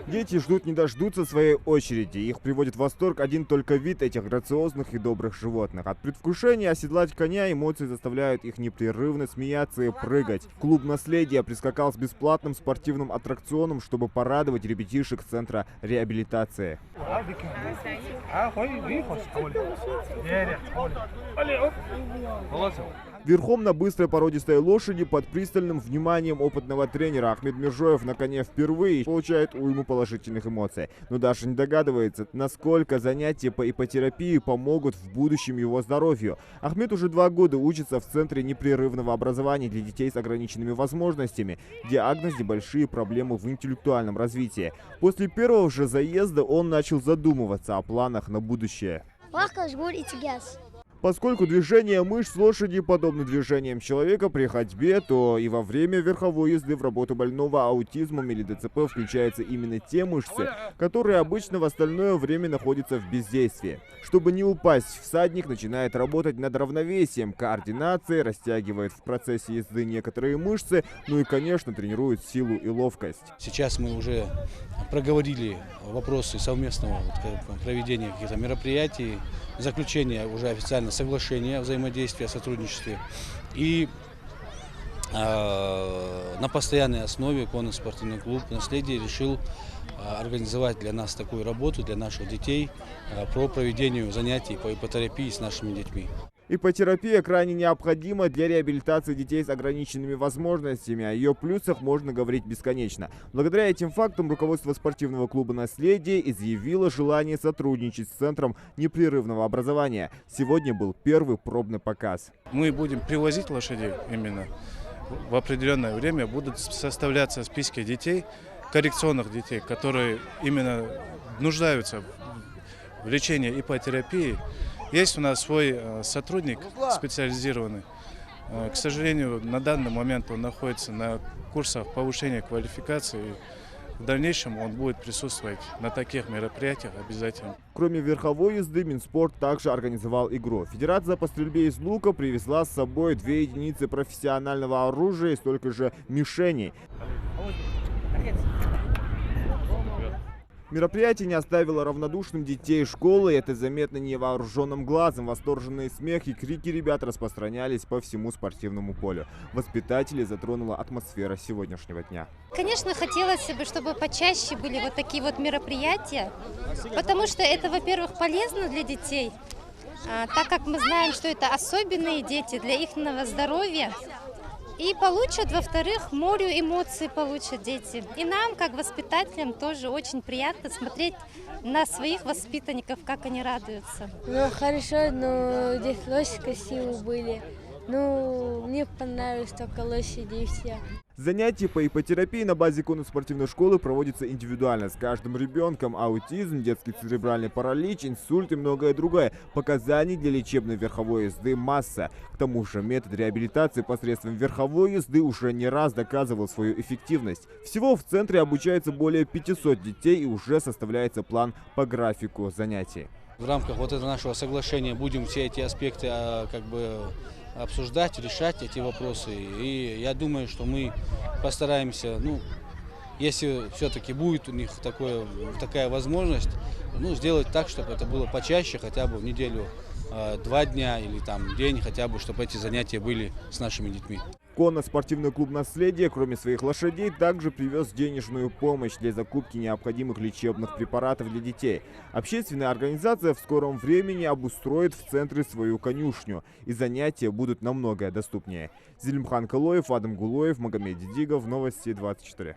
Дети ждут не дождутся своей очереди. Их приводит в восторг один только вид этих грациозных и добрых животных. От предвкушения оседлать коня эмоции заставляют их непрерывно смеяться и прыгать. Клуб наследия прискакал с бесплатным спортивным аттракционом, чтобы порадовать ребятишек центра реабилитации. Верхом на быстрой породистой лошади под пристальным вниманием опытного тренера Ахмед Миржоев на коне впервые получает уйму положительных эмоций. Но Даша не догадывается, насколько занятия по ипотерапии помогут в будущем его здоровью. Ахмед уже 2 года учится в Центре непрерывного образования для детей с ограниченными возможностями. Диагноз – небольшие проблемы в интеллектуальном развитии. После первого же заезда он начал задумываться о планах на будущее. Поскольку движения мышц лошади подобны движениям человека при ходьбе, то и во время верховой езды в работу больного аутизмом или ДЦП включаются именно те мышцы, которые обычно в остальное время находятся в бездействии. Чтобы не упасть, всадник начинает работать над равновесием, координацией, растягивает в процессе езды некоторые мышцы, ну и, конечно, тренирует силу и ловкость. Сейчас мы уже проговорили вопросы совместного проведения каких-то мероприятий, заключения уже официально соглашения о взаимодействии, о сотрудничестве. И на постоянной основе конно-спортивный клуб «Наследие» решил организовать для нас такую работу, для наших детей, по проведению занятий по ипотерапии с нашими детьми. Ипотерапия крайне необходима для реабилитации детей с ограниченными возможностями. О ее плюсах можно говорить бесконечно. Благодаря этим фактам руководство спортивного клуба «Наследие» изъявило желание сотрудничать с Центром непрерывного образования. Сегодня был первый пробный показ. Мы будем привозить лошадей именно. В определенное время будут составляться списки детей, коррекционных детей, которые именно нуждаются в лечении ипотерапии. Есть у нас свой сотрудник специализированный. К сожалению, на данный момент он находится на курсах повышения квалификации. В дальнейшем он будет присутствовать на таких мероприятиях обязательно. Кроме верховой езды, Минспорт также организовал игру. Федерация по стрельбе из лука привезла с собой 2 единицы профессионального оружия и столько же мишеней. Мероприятие не оставило равнодушным детей школы, это заметно невооруженным глазом. Восторженные смех и крики ребят распространялись по всему спортивному полю. Воспитателей затронула атмосфера сегодняшнего дня. Конечно, хотелось бы, чтобы почаще были вот такие вот мероприятия, потому что это, во-первых, полезно для детей, так как мы знаем, что это особенные дети для их здоровья. И получат, во-вторых, море эмоций получат дети. И нам, как воспитателям, тоже очень приятно смотреть на своих воспитанников, как они радуются. Ну, хорошо, но здесь лошади красивые были. Ну, мне понравилось только лошади и все. Занятия по ипотерапии на базе конно-спортивной школы проводятся индивидуально с каждым ребенком. Аутизм, детский церебральный паралич, инсульт и многое другое. Показаний для лечебной верховой езды масса. К тому же метод реабилитации посредством верховой езды уже не раз доказывал свою эффективность. Всего в центре обучается более 500 детей и уже составляется план по графику занятий. В рамках вот этого нашего соглашения будем все эти аспекты обсуждать, решать эти вопросы. И я думаю, что мы постараемся, если все-таки будет у них такая возможность, сделать так, чтобы это было почаще, хотя бы в неделю 2 дня или день, хотя бы, чтобы эти занятия были с нашими детьми. Конно-спортивный клуб «Наследие», кроме своих лошадей, также привез денежную помощь для закупки необходимых лечебных препаратов для детей. Общественная организация в скором времени обустроит в центре свою конюшню, и занятия будут намного доступнее. Зелимхан Калоев, Адам Гулоев, Магомед Дидигов, Новости 24.